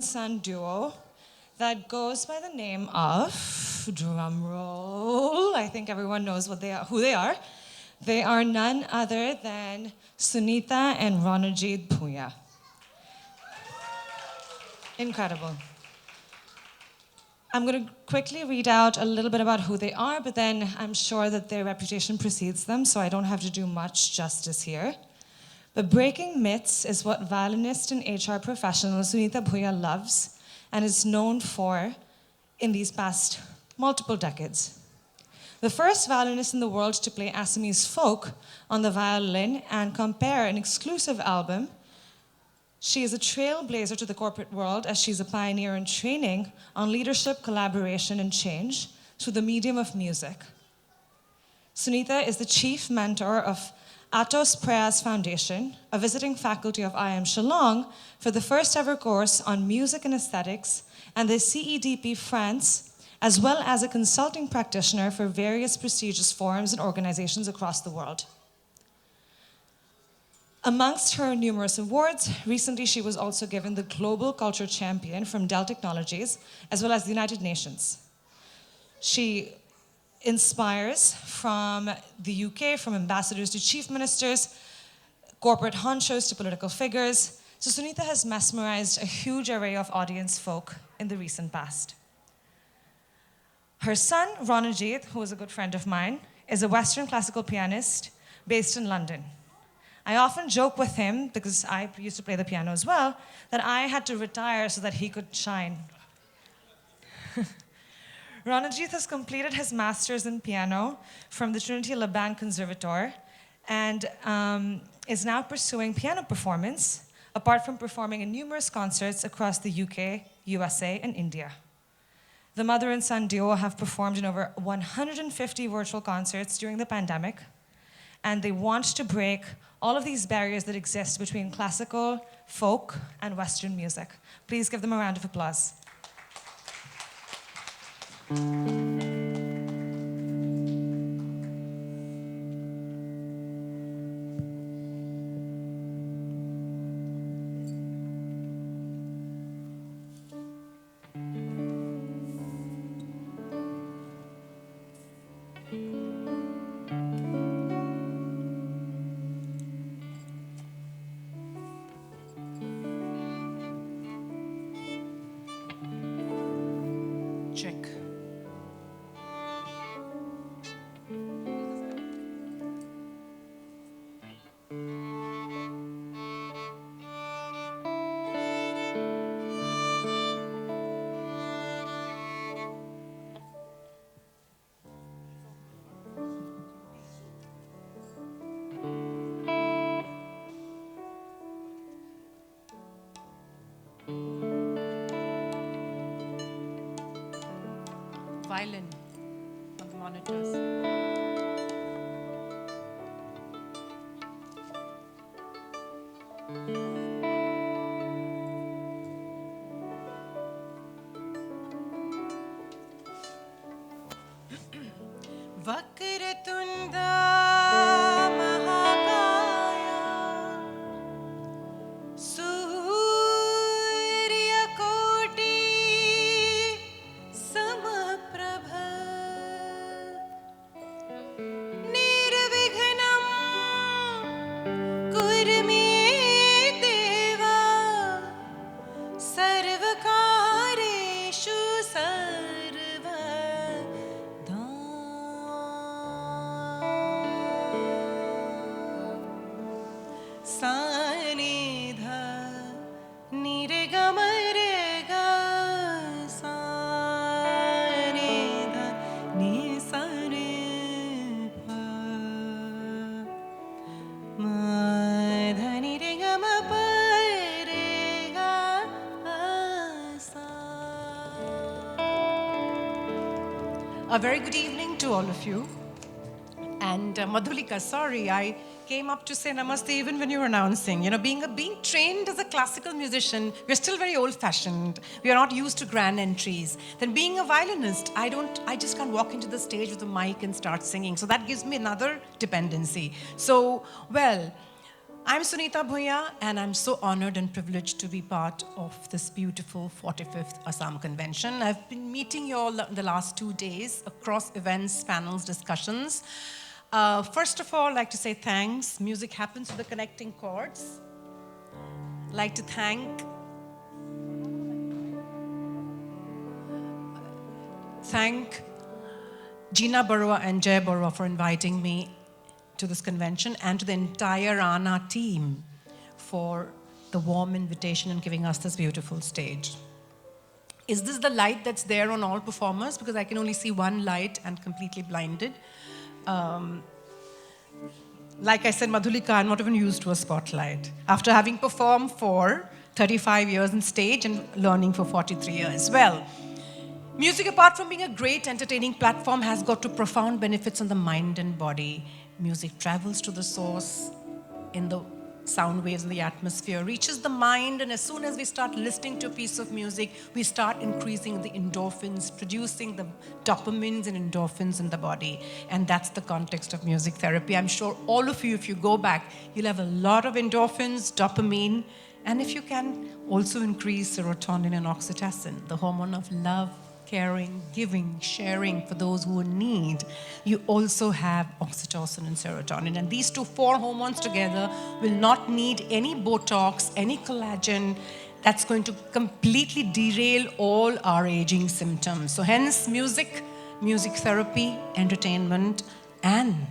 son duo that goes by the name of, drum roll, I think everyone knows who they are. They are none other than Sunita and Ronajit Puya. Incredible. I'm going to quickly read out a little bit about who they are, but then I'm sure that their reputation precedes them, so I don't have to do much justice here. But breaking myths is what violinist and HR professional Sunita Bhuya loves and is known for in these past multiple decades. The first violinist in the world to play Assamese folk on the violin and compare an exclusive album. She is a trailblazer to the corporate world as she's a pioneer in training on leadership, collaboration, and change through the medium of music. Sunita is the chief mentor of Atos Prayas Foundation, a visiting faculty of IIM Shillong, for the first ever course on music and aesthetics, and the CEDP France, as well as a consulting practitioner for various prestigious forums and organizations across the world. Amongst her numerous awards, recently she was also given the Global Culture Champion from Dell Technologies, as well as the United Nations. She inspires from the UK, from ambassadors to chief ministers, corporate honchos to political figures. So Sunita has mesmerized a huge array of audience folk in the recent past. Her son, Ronajit, who is a good friend of mine, is a Western classical pianist based in London. I often joke with him, because I used to play the piano as well, that I had to retire so that he could shine. Ronajit has completed his master's in piano from the Trinity Laban Conservatoire and is now pursuing piano performance, apart from performing in numerous concerts across the UK, USA, and India. The mother and son duo have performed in over 150 virtual concerts during the pandemic, and they want to break all of these barriers that exist between classical, folk, and Western music. Please give them a round of applause. Check. Violin on the monitors. Vakratunda Mahakaya Surya Koti Samaprabha Nirvighnam Kurme Deva Sarvakareshu Sarvada Sanidha Niregamarega Sanidha Nisaripa Madhani Regamaparega Asa. A very good evening to all of you. And Madhulika, sorry, I came up to say namaste even when you were announcing. You know, being trained as a classical musician, we're still very old-fashioned. We are not used to grand entries. Then being a violinist, I just can't walk into the stage with a mic and start singing. So that gives me another dependency. So, well, I'm Sunita Bhuya, and I'm so honored and privileged to be part of this beautiful 45th Assam Convention. I've been meeting you all the last 2 days across events, panels, discussions. First of all, I'd like to say thanks. Music happens to the connecting chords. I'd like to thank Gina Barua and Jay Barua for inviting me to this convention, and to the entire ANA team for the warm invitation and giving us this beautiful stage. Is this the light that's there on all performers? Because I can only see one light and completely blinded. Like I said, Madhulika, I'm not even used to a spotlight. After having performed for 35 years on stage and learning for 43 years. Well, music, apart from being a great entertaining platform, has got to profound benefits on the mind and body. Music travels to the source in the sound waves in the atmosphere, reaches the mind, and as soon as we start listening to a piece of music, we start increasing the endorphins, producing the dopamines and endorphins in the body. And that's the context of music therapy. I'm sure all of you, if you go back, you'll have a lot of endorphins, dopamine, and if you can, also increase serotonin and oxytocin, the hormone of love, caring, giving, sharing for those who need. You also have oxytocin and serotonin. And these 4 hormones together will not need any Botox, any collagen. That's going to completely derail all our aging symptoms. So hence music, music therapy, entertainment, and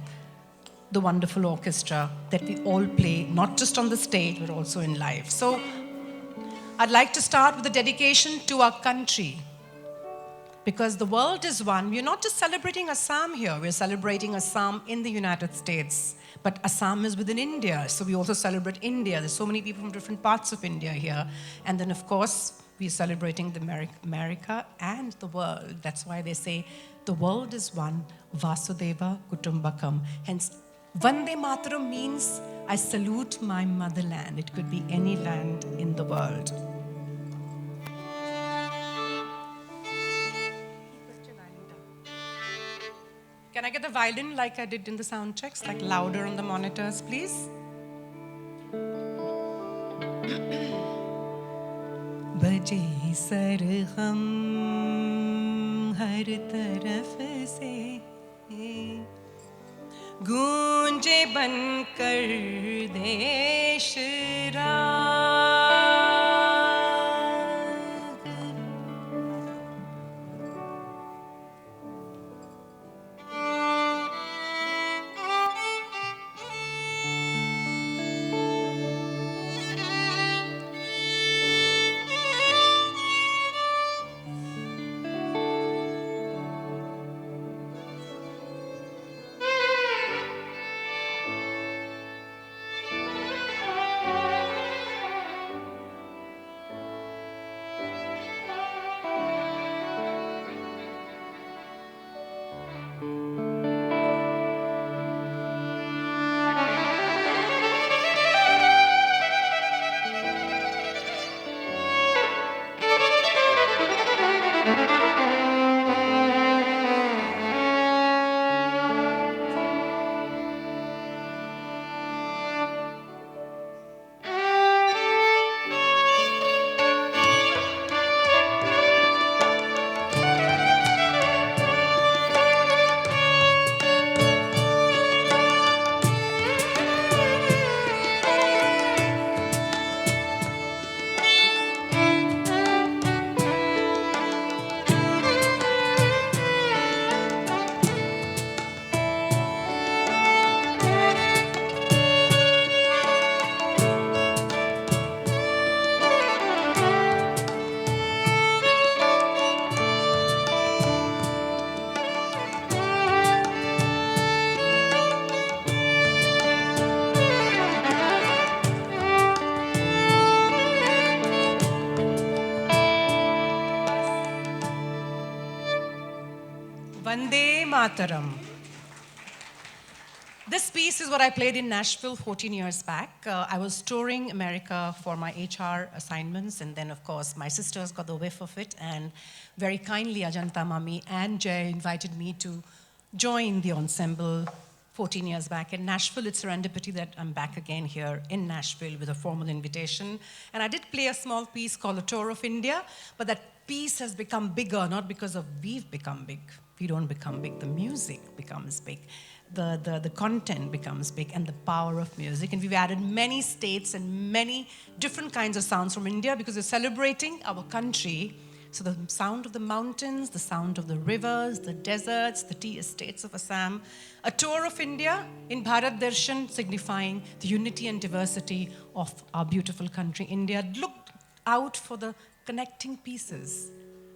the wonderful orchestra that we all play, not just on the stage, but also in life. So I'd like to start with a dedication to our country. Because the world is one. We're not just celebrating Assam here, we're celebrating Assam in the United States. But Assam is within India, so we also celebrate India. There's so many people from different parts of India here. And then, of course, we're celebrating the America and the world. That's why they say, the world is one, Vasudeva Kutumbakam. Hence, Vande Mataram means, I salute my motherland. It could be any land in the world. Can I get the violin like I did in the sound checks, like louder on the monitors, please? बजे सरगम हर तरफ से गूंजे बनकर देश राग Vande Mataram. This piece is what I played in Nashville 14 years back. I was touring America for my HR assignments, and then, of course, my sisters got the whiff of it, and very kindly, Ajanta Mami and Jay invited me to join the ensemble 14 years back in Nashville. It's serendipity that I'm back again here in Nashville with a formal invitation. And I did play a small piece called A Tour of India, but that piece has become bigger, not because of we've become big. We don't become big, the music becomes big. The content becomes big, and the power of music. And we've added many states and many different kinds of sounds from India because we're celebrating our country. So the sound of the mountains, the sound of the rivers, the deserts, the tea estates of Assam. A tour of India in Bharat Darshan, signifying the unity and diversity of our beautiful country, India. Look out for the connecting pieces.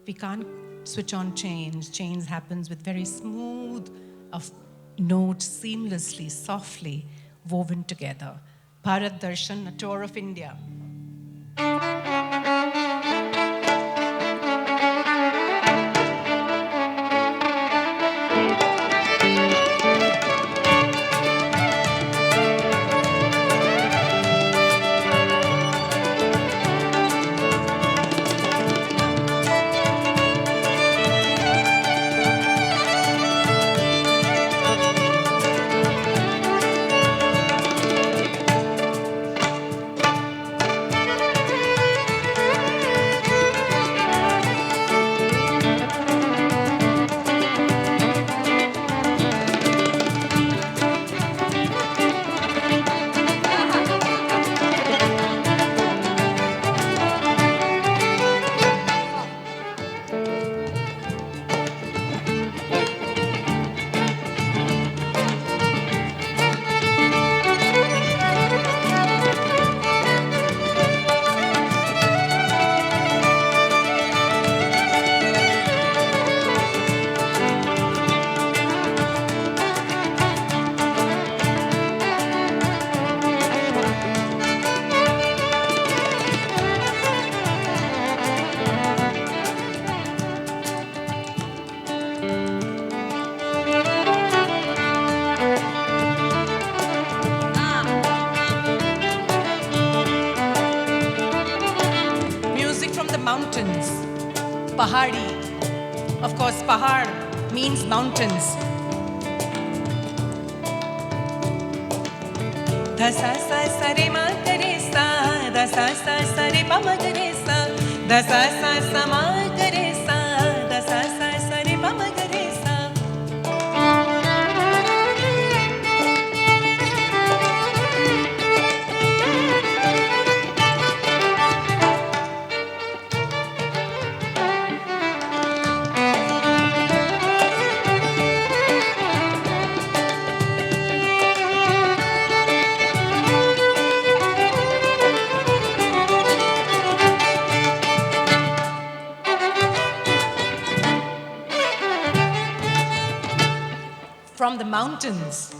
We can't switch on change. Change happens with very smooth of notes, seamlessly, softly woven together. Bharat Darshan, a tour of India. Mountains, Pahadi. Of course, Pahad means mountains. Da sa sa sa re ma ga re sa, da sa sa sa re pa ma ga re sa, da sa sa sa ma ga re sa, da sa sa sa re pa ma ga re sa. From the mountains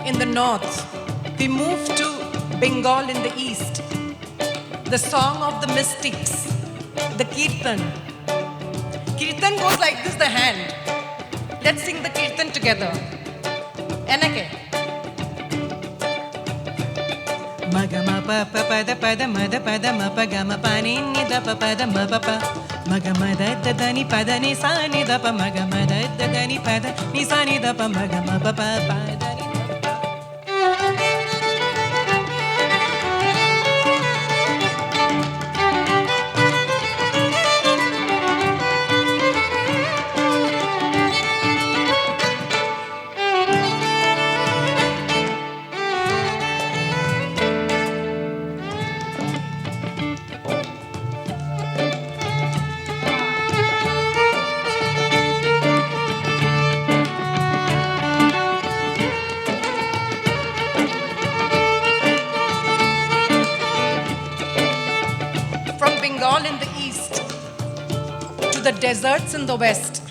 in the north, we move to Bengal in the east. The song of the mystics, the Kirtan. Kirtan goes like this, the hand. Let's sing the Kirtan together. Enake. Magama pa pa pa da pa da ma da pa da ma pa ga ma pa ni ni da pa pa da ma pa pa. Magama da da da ni pa da ni sa ni da pa magama da da da ni pa da ni sa ni da pa magama pa pa pa da ni. Bengal in the east to the deserts in the west.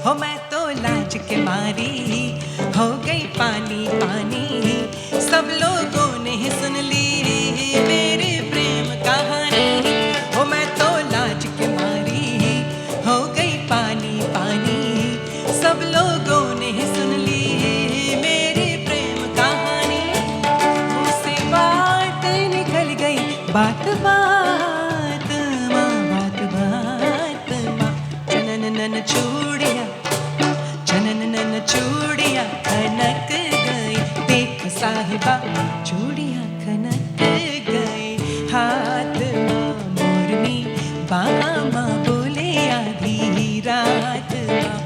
हो मैं तो लाज के मारी हो गई पानी पानी सब लोगों ने सुन ली मेरे प्रेम कहानी हो मैं तो लाज के मारी हो गई पानी पानी सब लोगों ने सुन ली साहिबा चूड़ियां खनक गए हाथ मां मोरनी बामा बोले आधी रात मां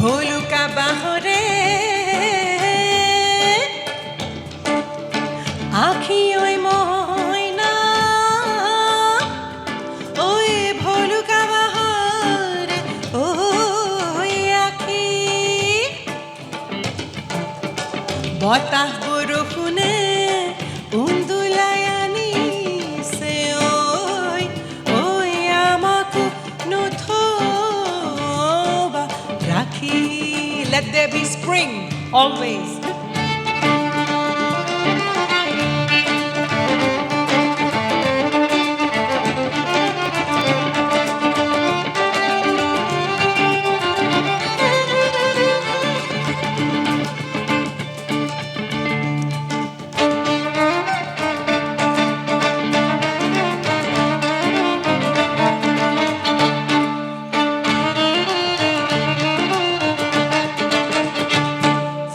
भोलू का बाहोरे आखी ओए मोइना ओए भोलू का बाहोरे ओए आखी बता बुरुकुने उंदुलायानी से ओए ओए आमाकु नुथोबा राखी let there be spring always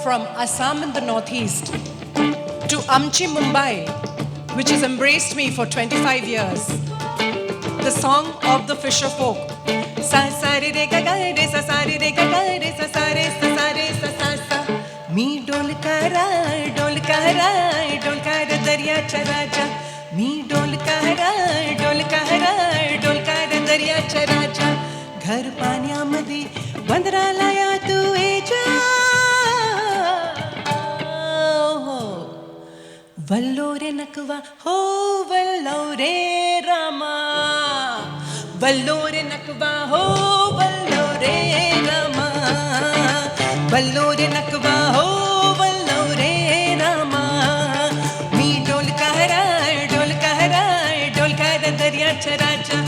from Assam in the northeast to Amchi, Mumbai, which has embraced me for 25 years. The song of the fisher folk. Sa sa re re ga ga re sa sa re re ga ga re sa sa re sa sa re sa sa sa. Me dol kara darya chara ja. Me dol kara darya chara ja. Ghar पाण्यामध्ये बंदरालया तू जा वल्लोरे नकवा हो वल्लोरे रामा वल्लोरे नकवा हो वल्लोरे रामा वल्लोरे नकवा हो वल्लोरे रामा मी डोल कहरा दरिया चराचा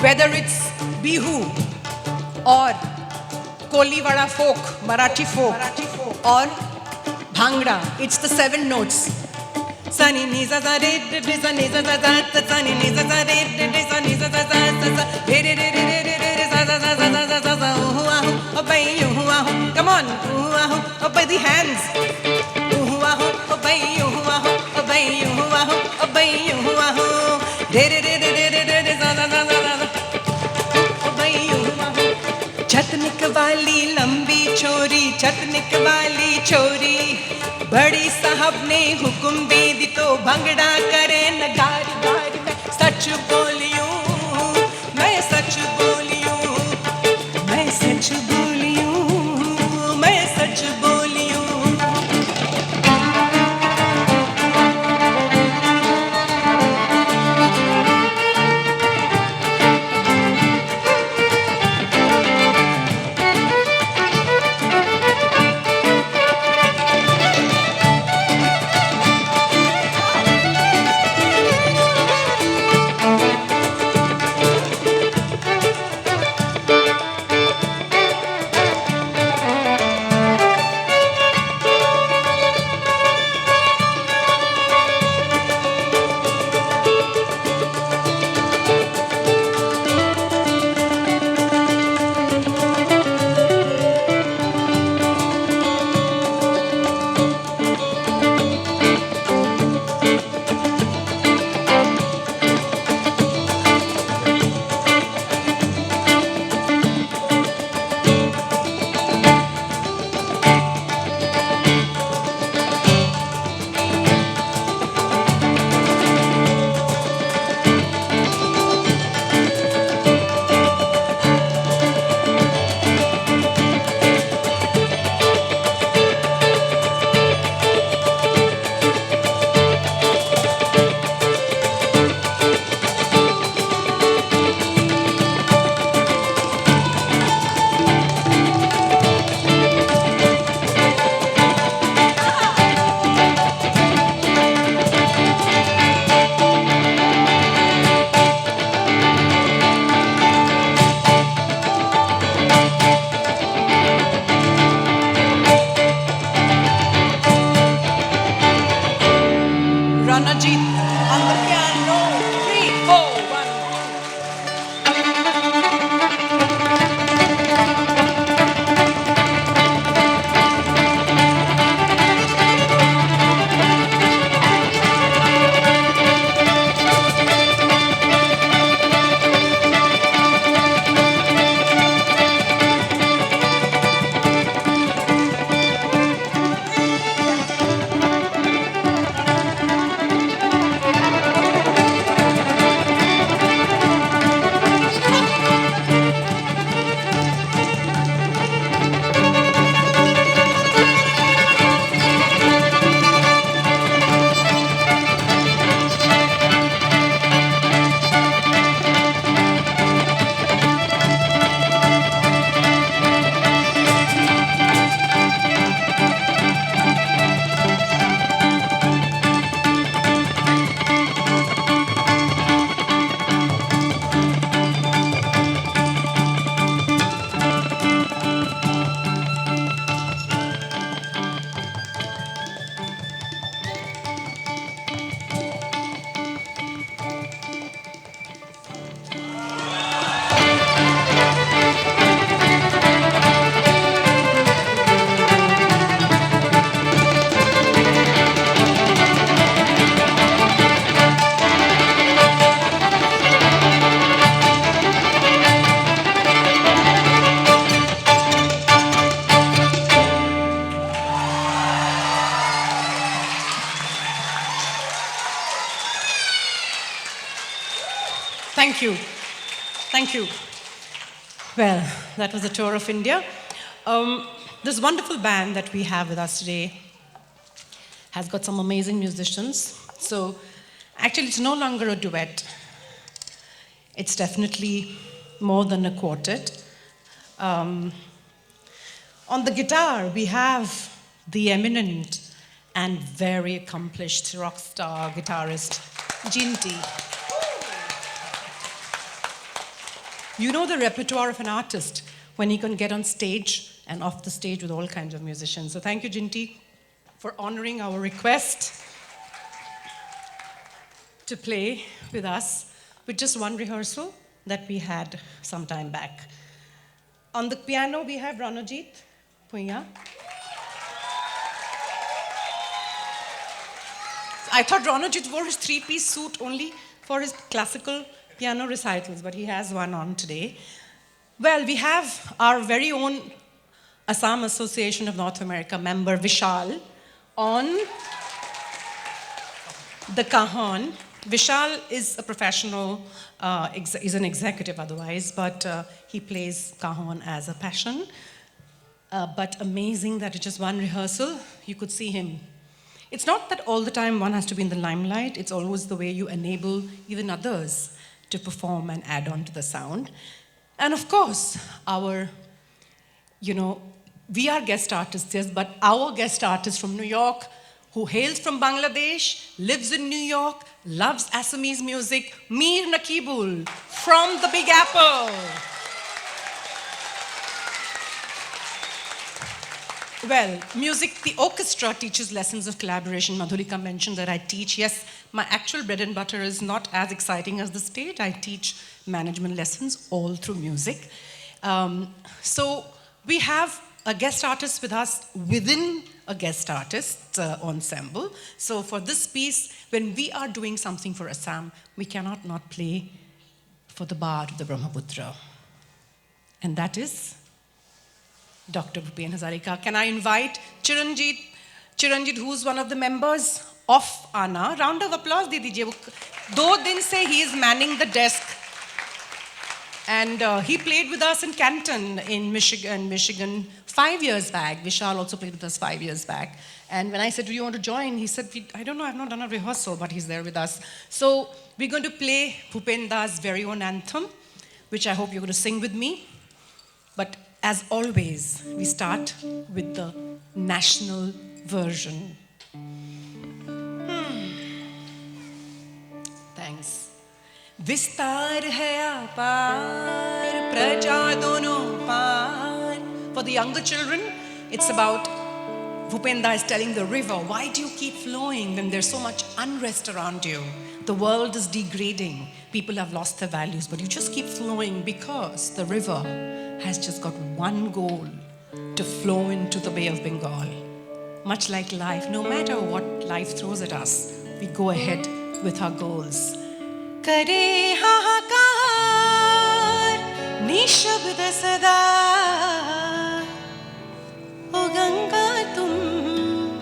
Whether it's Bihu or Koliwada folk, Marathi folk, or Bhangra, it's the 7 notes. Sani ni za za re re sa ni za za za sa ni ni za za re re sa ni za za za sa re re re re re re sa za za za za za za oh bay oh come on oh by the hands oh bay oh bay oh re re re re re sa za za za चटनिक वाली लंबी छोरी चटनिक वाली छोरी बड़ी साहब ने हुक्म दे दी तो भंगड़ा करे नगारी गारी मैं सच बोलियूं मैं सच बोलियूं मैं सच बोलियूं मैं सच बोलियूं Ranajit on the piano. 3, 4, 1. Thank you. Thank you. Well, that was a tour of India. This wonderful band that we have with us today has got some amazing musicians. So actually, it's no longer a duet. It's definitely more than a quartet. On the guitar, we have the eminent and very accomplished rock star guitarist, Jinty. You know the repertoire of an artist when he can get on stage and off the stage with all kinds of musicians. So thank you, Jinty, for honoring our request to play with us with just one rehearsal that we had some time back. On the piano, we have Ranajit Punya. I thought Ranajit wore his three-piece suit only for his classical piano recitals, but he has one on today. Well, we have our very own Assam Association of North America member, Vishal, on the Kahan. Vishal is a professional, is an executive otherwise, but he plays Kahan as a passion. But amazing that it just one rehearsal, you could see him. It's not that all the time one has to be in the limelight, it's always the way you enable even others to perform and add on to the sound. And of course, we are guest artists, yes, but our guest artist from New York, who hails from Bangladesh, lives in New York, loves Assamese music, Mir Nakibul from the Big Apple. Well, music, the orchestra teaches lessons of collaboration. Madhulika mentioned that I teach. Yes, my actual bread and butter is not as exciting as the stage. I teach management lessons all through music. So we have a guest artist with us within a guest artist ensemble. So for this piece, when we are doing something for Assam, we cannot not play for the bard of the Brahmaputra. And that is Dr. Bhupen Hazarika. Can I invite Chiranjit, who's one of the members of ANA. Round of applause de dijiye. 2 din se he is manning the desk. And he played with us in Canton in Michigan 5 years back. Vishal also played with us 5 years back. And when I said, do you want to join? He said, I don't know, I've not done a rehearsal, but he's there with us. So we're going to play Bhupen Das' very own anthem, which I hope you're going to sing with me. But as always, we start with the national version. Thanks. Vistar hai apar, praja dono par. For the younger children, it's about Bhupen Das is telling the river, why do you keep flowing when there's so much unrest around you? The world is degrading. People have lost their values, but you just keep flowing because the river has just got one goal, to flow into the Bay of Bengal. Much like life, no matter what life throws at us, we go ahead with our goals. Kare hahakar, nishabd sada, O Ganga tum,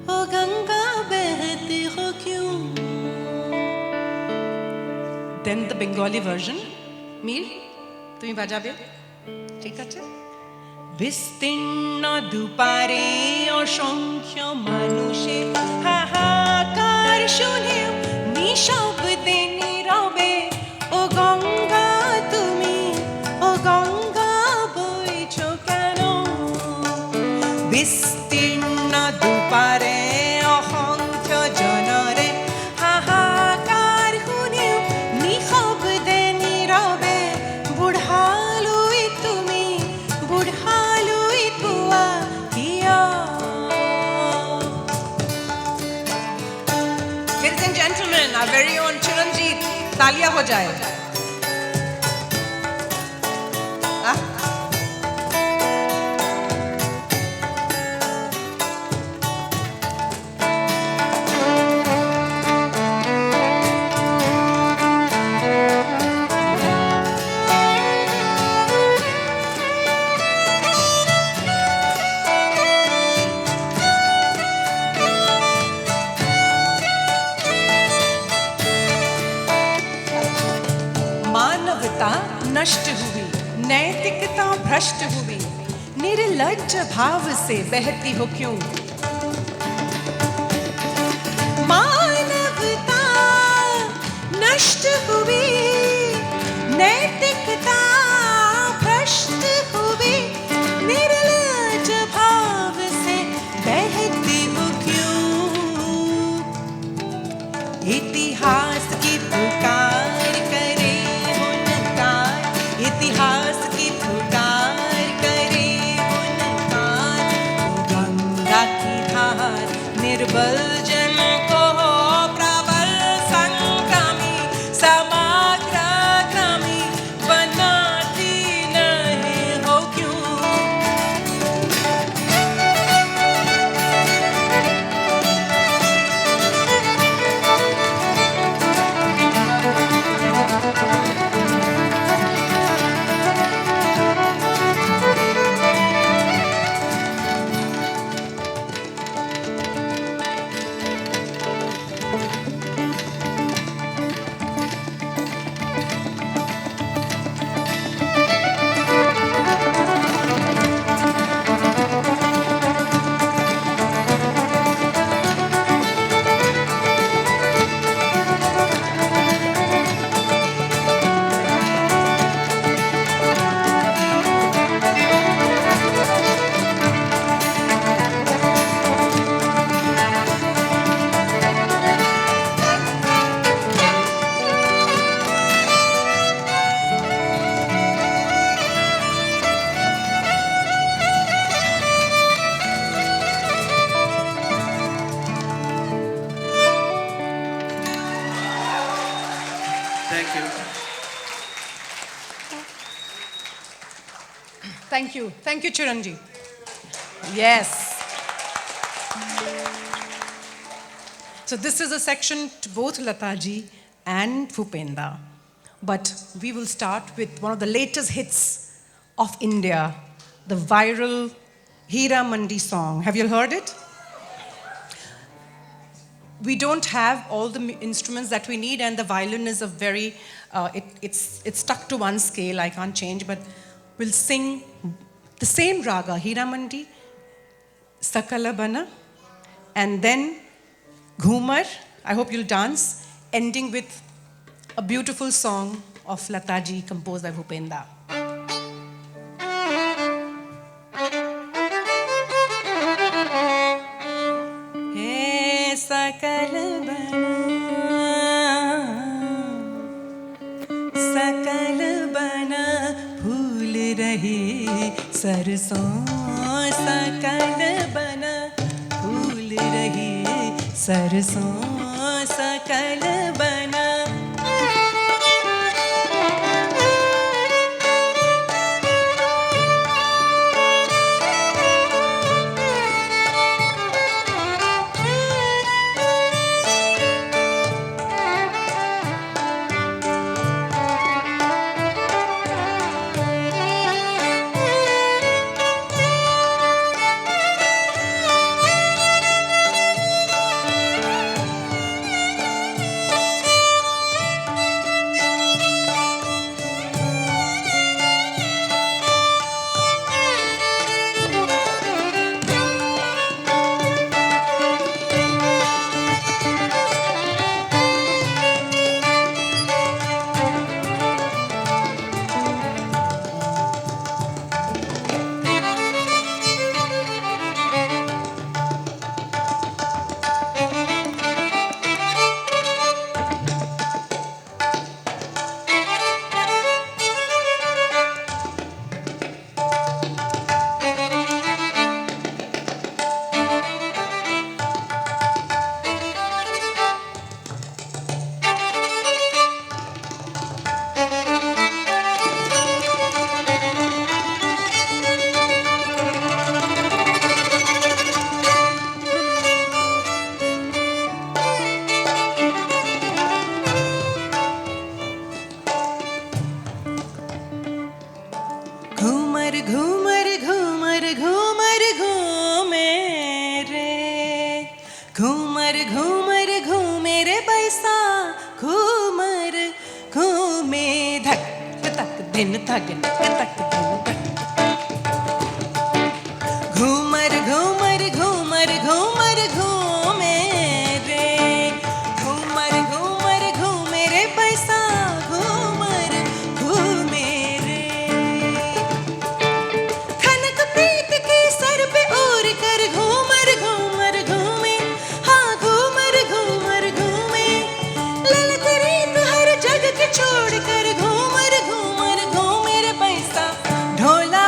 O Ganga behti ho kyun. Then the Bengali version, Mir, tumi bajabe? ঠিক আছে বিস্তীর্ণ দুপারে অসংখ্য মানুষের হাহাকার শুনে নিঃশব্দে নীরবে ও গঙ্গা তুমি ও গঙ্গা বইছো কেন বিস্তীর্ণ দুপারে অসংখ্য জনরে হাহাকার শুনে নিঃশব্দে নীরবে বুঢ়ালুই Ladies and gentlemen, our very own Chiranjit, taaliya ho jaye. नष्ट हुई नैतिकता भ्रष्ट हुई निर्लज्ज भाव से बहती हो क्यों मानवता नष्ट हुई नैतिकता भ्रष्ट हुई निर्लज्ज भाव से बहती हो क्यों इतिहास की पुकार करे इतिहास की पुकार करे बुनकार गंगा की धार निर्बल जन को प्रबल संग्रामी समाग्रामी बनाती नहीं हो क्यों you. Thank you. Thank you, Chiranji. Yes. So this is a section to both Lataji and Bhupendra. But we will start with one of the latest hits of India, the viral Hira Mandi song. Have you heard it? We don't have all the instruments that we need, and the violin is a very, it's stuck to one scale, I can't change, but we'll sing the same raga, Hira Mandi, Sakala Bana, and then Ghumar, I hope you'll dance, ending with a beautiful song of Lataji composed by Bhupendra. Hey, Sakala Bana, Phool Rahi Sarson, Sakala Bana, Phool Rahi Sarson, Sakala Bana. Ghoomar Ghoomar Ghoomar घूमे रे, घूमर घूमर घूमे रे बैसा, घूमर घूमे धक तक दिन थक तक दिन तक। घूमर घूमर घूमर घूमर घूमे रे, घूमर घूमर घूमे रे बैसा, घूमर घूमे रे। खनक प्रीत के सर पे ओर कर घूमर घूमर घूमे, हाँ घूमर घूमर घूमे। ललित रीत हर जग के छोड़ कर घूमर घूमर घूमे रे पैसा, ढोला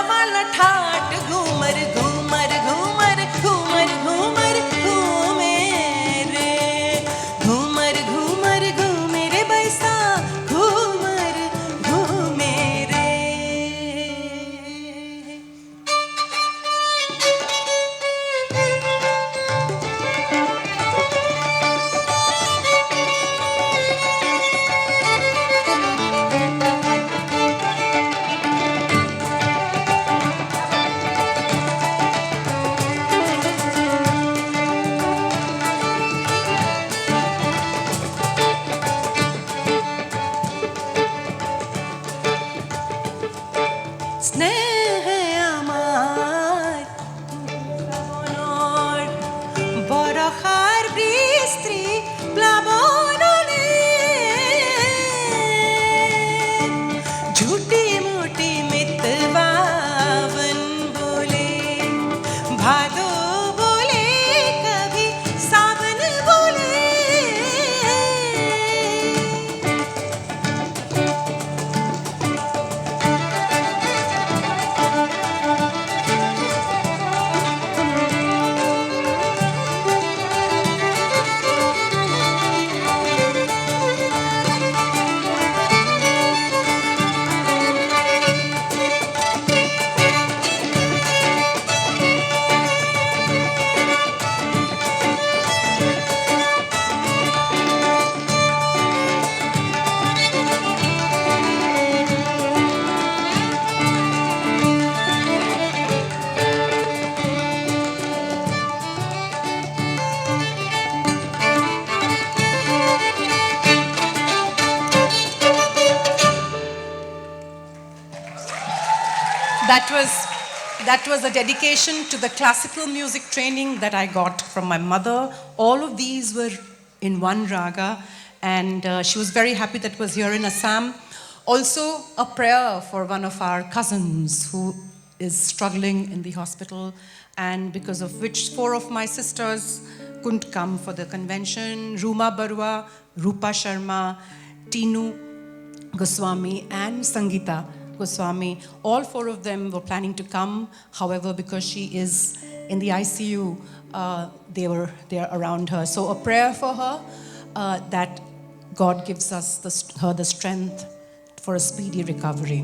That was a dedication to the classical music training that I got from my mother. All of these were in one raga, and she was very happy that it was here in Assam. Also, a prayer for one of our cousins who is struggling in the hospital, and because of which 4 of my sisters couldn't come for the convention. Ruma Barua, Rupa Sharma, Tinu Goswami, and Sangeeta Goswami. All 4 of them were planning to come. However, because she is in the ICU, they are around her. So a prayer for her, that God gives us her the strength for a speedy recovery.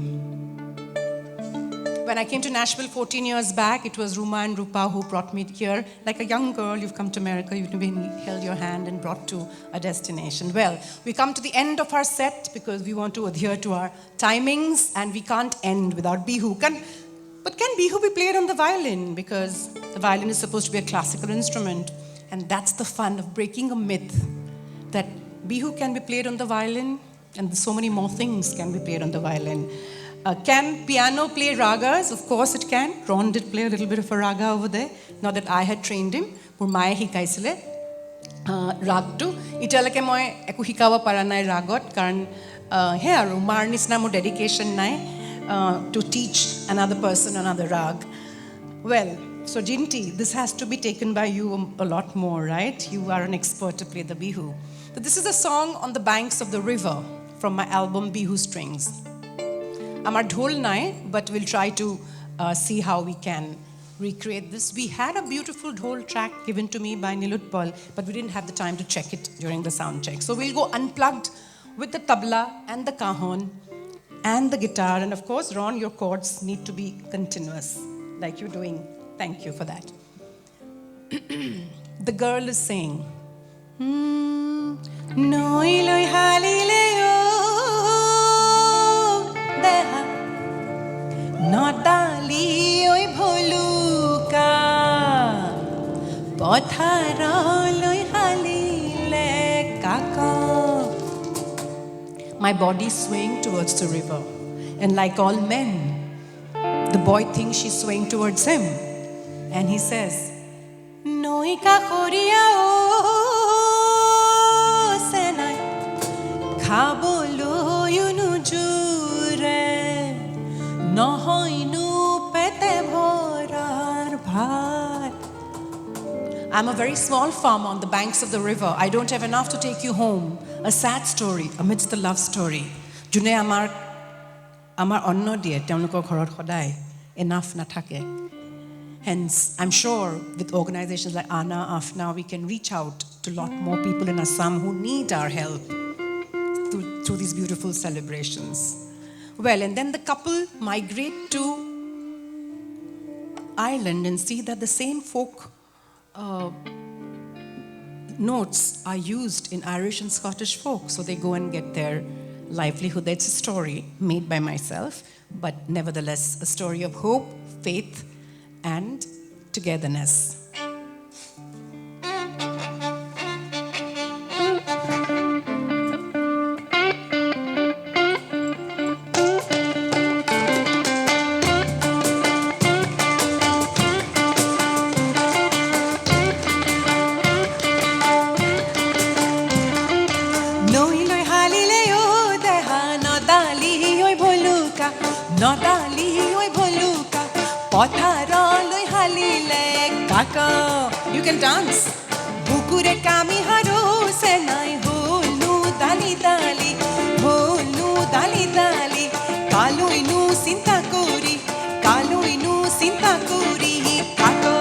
When I came to Nashville 14 years back, it was Ruma and Rupa who brought me here. Like a young girl, you've come to America, you've been held your hand and brought to a destination. Well, we come to the end of our set because we want to adhere to our timings, and we can't end without Bihu. But can Bihu be played on the violin? Because the violin is supposed to be a classical instrument, and that's the fun of breaking a myth that Bihu can be played on the violin, and so many more things can be played on the violin. Can piano play ragas? Of course it can. Ron did play a little bit of a raga over there. Not that I had trained him. But Maya hikaisile ragtu. Italake moi eku hikawa para nai ragot. Karan he aru mar nisna mo dedication nai to teach another person another rag. Well, so Jinty, this has to be taken by you a lot more, right? You are an expert to play the bihu. But this is a song on the banks of the river from my album Bihu Strings. Amar dhol nai, but we'll try to see how we can recreate this. We had a beautiful dhol track given to me by Nilutpal, but we didn't have the time to check it during the sound check. So we'll go unplugged with the tabla and the cajon and the guitar. And of course, Ron, your chords need to be continuous, like you're doing. Thank you for that. The girl is saying, Noi loi halileo deha nodali oi bholuka pothara loi halile kaka. My body swaying towards the river, and like all men, the boy thinks she's swaying towards him, and he says, Noi ka khoria o senai khabolo yunu jure nohoinu pete bhorar bhar. I'm a very small farmer on the banks of the river. I don't have enough to take you home. A sad story amidst the love story. June amar onno die temlokor ghorot khodai enough nathake. Hence, I'm sure with organizations like ANA, AFNA, we can reach out to a lot more people in Assam who need our help through these beautiful celebrations. Well, and then the couple migrate to Ireland and see that the same folk notes are used in Irish and Scottish folk. So they go and get their livelihood. That's a story made by myself, but nevertheless a story of hope, faith, and togetherness. You can dance. Bukure kami haru senai holu dali dali, holu dali dali. Kalu inu sinta kuri, kalu inu sinta kuri kako.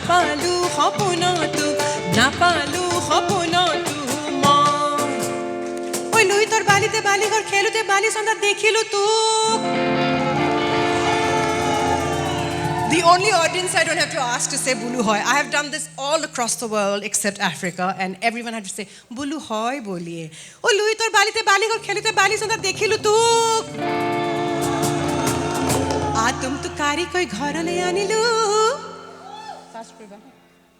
নাপালো সপোনতো নাপালো সপোনতো মই ঐ Luis তোৰ বালিতে বালিঘৰ খেলোতে বালি চন্দা দেখিলো তোক The only audience I don't have to ask to say Bulu Hoy. I have done this all across the world except Africa, and everyone had to say Bulu Hoy boliye. Oh, Louis tor balite bali kor khelite bali sundar dekhilu tu. A tum tu kari koi ghar le anilu.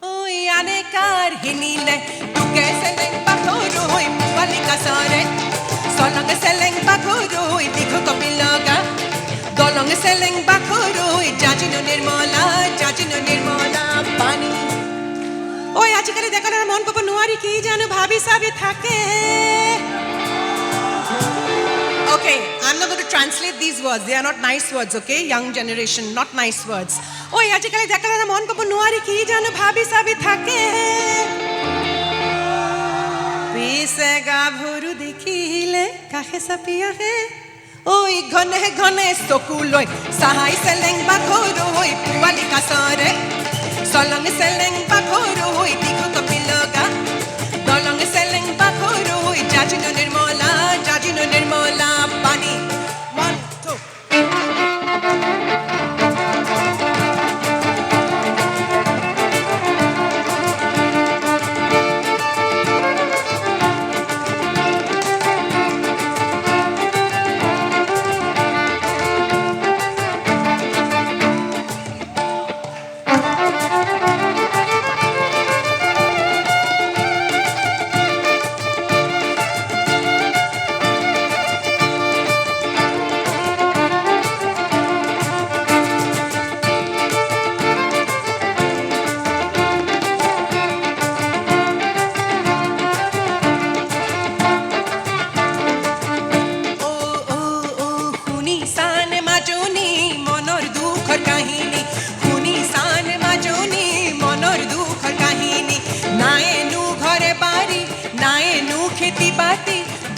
Oh, ane kar hinile. Tu kaise leng bakoro hoy bali ka sare. Solang seleng bakoro hoy dikho kapilaga. Dolong selling bakoro jajino nirmala pani Oi ajikale dekhala mon papa nuari ki jano bhabi sabe thake Okay, I'm not going to translate these words. They are not nice words, okay? Young generation, not nice words. Oi ajikale dekhala mon papa nuari ki jano bhabi sabe thake Pise gabhoru dekhile kahe sapia he Oi ghane ghane sokuloi sahai seleng bakhoro hoi puali kasare solong seleng bakhoro hoi dikho kapilaga dolong seleng bakhoro hoi jajino nirmala pani 1 2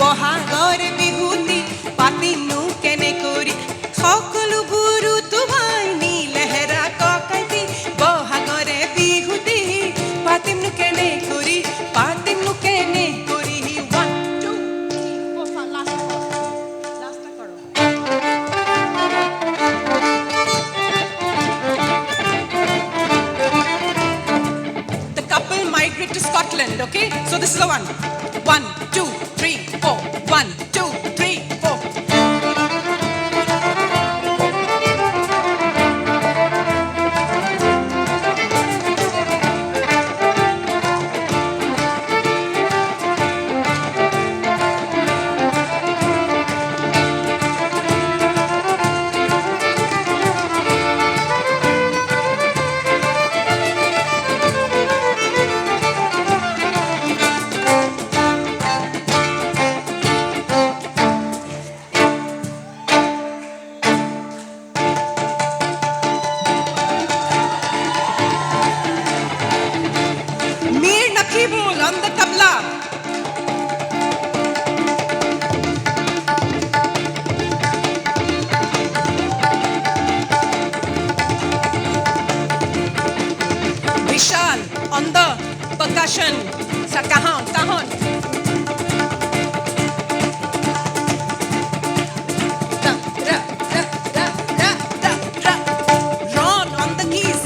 বহাগৰ বিহুতি পাতিনো কেনে কৰি সকলো গুৰু তুমাই নি লেহেৰা ককাইতি বহাগৰে বিহুতি পাতিনো কেনে কৰি 1 2 3 4 last কৰক The couple migrate to Scotland, okay? So this is the one 1 2 3 4 1 2 3 4 on the tabla. Vishal on the percussion. Sa kahan. Ron on the keys.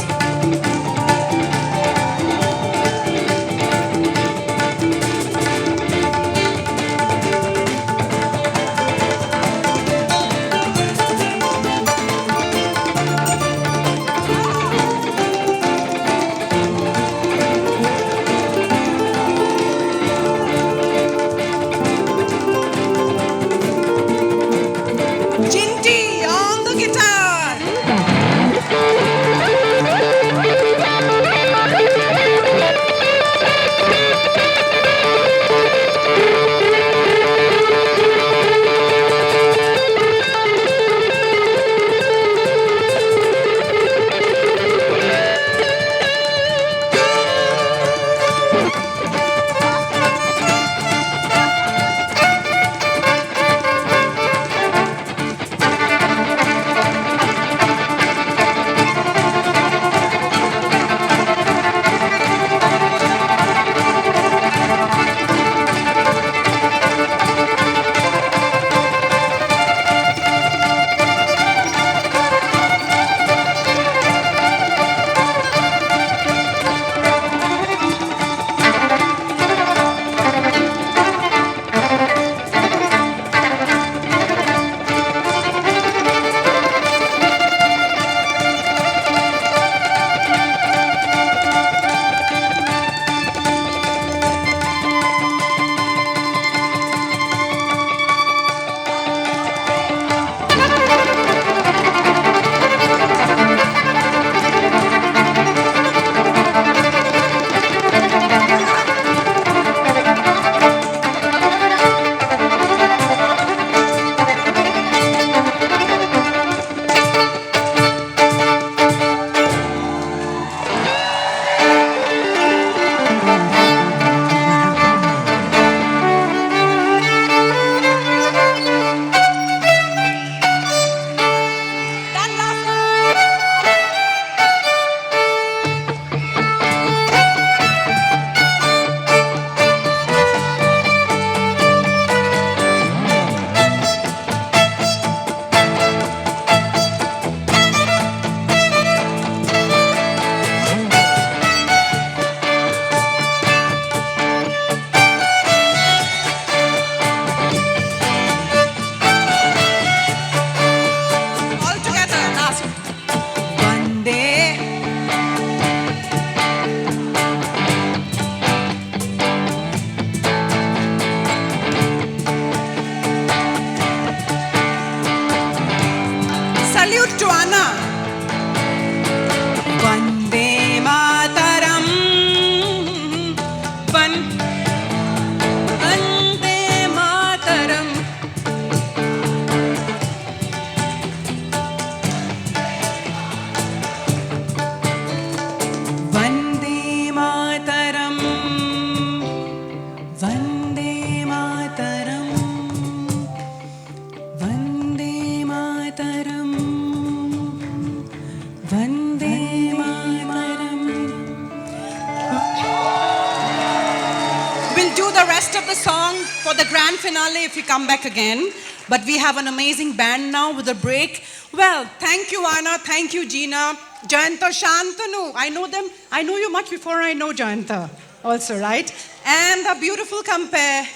rest of the song for the grand finale if you come back again. But we have an amazing band now with a break. Well, thank you, Anna. Thank you, Gina. Jayanta, Shantanu. I know them. I know you much before I know Jayanta also, right? And the beautiful compare,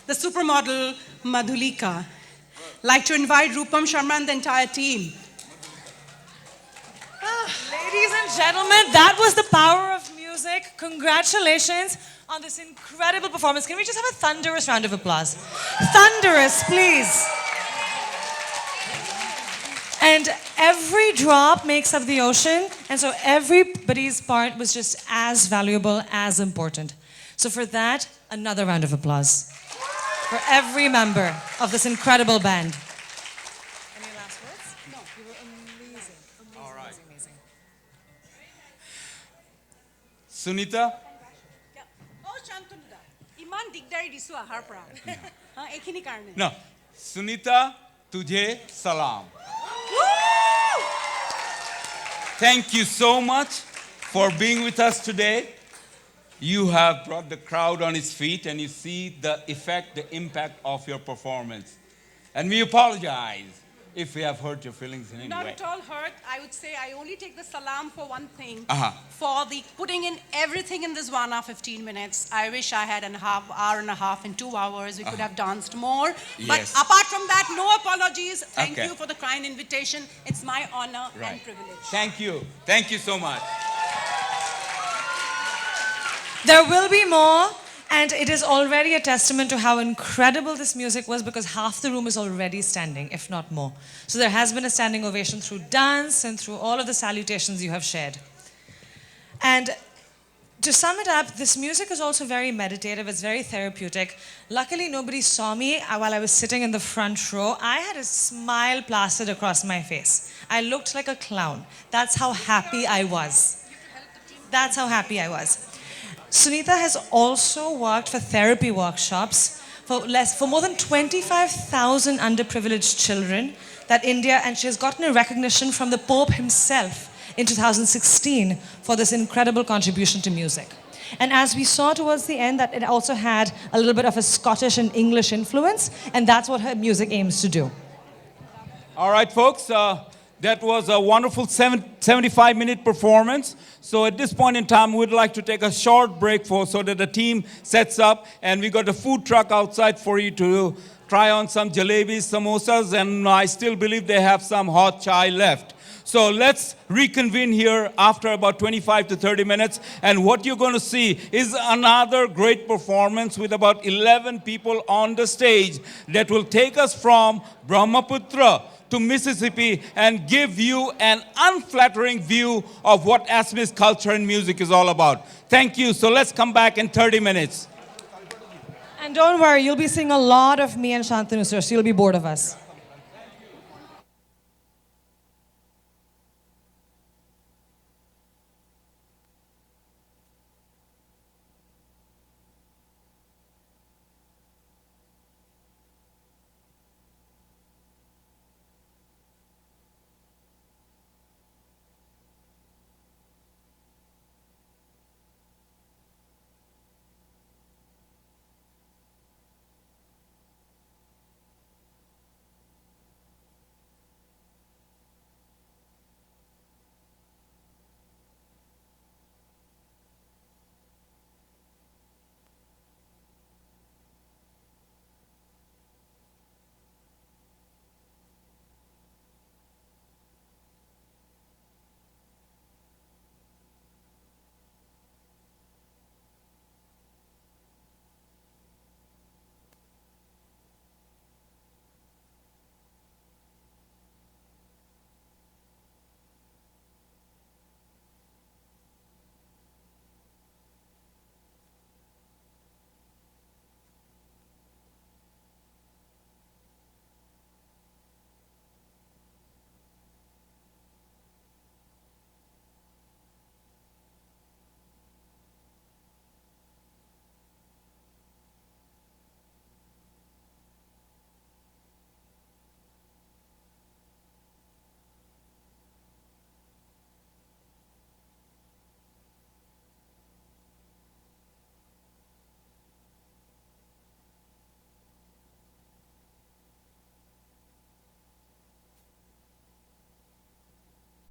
the supermodel, Madhulika. Like to invite Rupam Sharma and the entire team. Ladies and gentlemen, that was the power of music. Congratulations on this incredible performance. Can we just have a thunderous round of applause? Thunderous, please. And every drop makes up the ocean, and so everybody's part was just as valuable, as important. So for that, another round of applause for every member of this incredible band. Any last words? No. You were amazing. All right. Amazing. Sunita? Oh, Shantanu da. Iman digdari disu ahar pra. Ha, ekhini karne. No. Sunita, tujhe salam. Thank you so much for being with us today. You have brought the crowd on its feet, and you see the effect, the impact of your performance. And we apologize if we have hurt your feelings in any Not way. at all hurt. I would say I only take the salam for one thing. Uh-huh. For the putting in everything in this 1 hour, 15 minutes. I wish I had an hour and a half in 2 hours. We could have danced more. But Yes. apart from that, no apologies. Thank Okay. you for the kind invitation. It's my honor and Right. privilege. Thank you. Thank you so much. There will be more, and it is already a testament to how incredible this music was because half the room is already standing, if not more. So there has been a standing ovation through dance and through all of the salutations you have shared. And to sum it up, this music is also very meditative, it's very therapeutic. Luckily, nobody saw me while I was sitting in the front row. I had a smile plastered across my face. I looked like a clown. That's how happy I was. That's how happy I was. Sunita has also worked for therapy workshops for more than 25,000 underprivileged children that India, and she has gotten a recognition from the Pope himself in 2016 for this incredible contribution to music. And as we saw towards the end, that it also had a little bit of a Scottish and English influence, and that's what her music aims to do. All right, folks. That was a wonderful 75-minute performance. So at this point in time, we'd like to take a short break so that the team sets up. And we got a food truck outside for you to try on some jalebis, samosas, and I still believe they have some hot chai left. So let's reconvene here after about 25 to 30 minutes. And what you're going to see is another great performance with about 11 people on the stage that will take us from Brahmaputra to Mississippi and give you an unflattering view of what Assamese culture and music is all about. Thank you. So let's come back in 30 minutes. And don't worry, you'll be seeing a lot of me and Shantanu, so you'll be bored of us.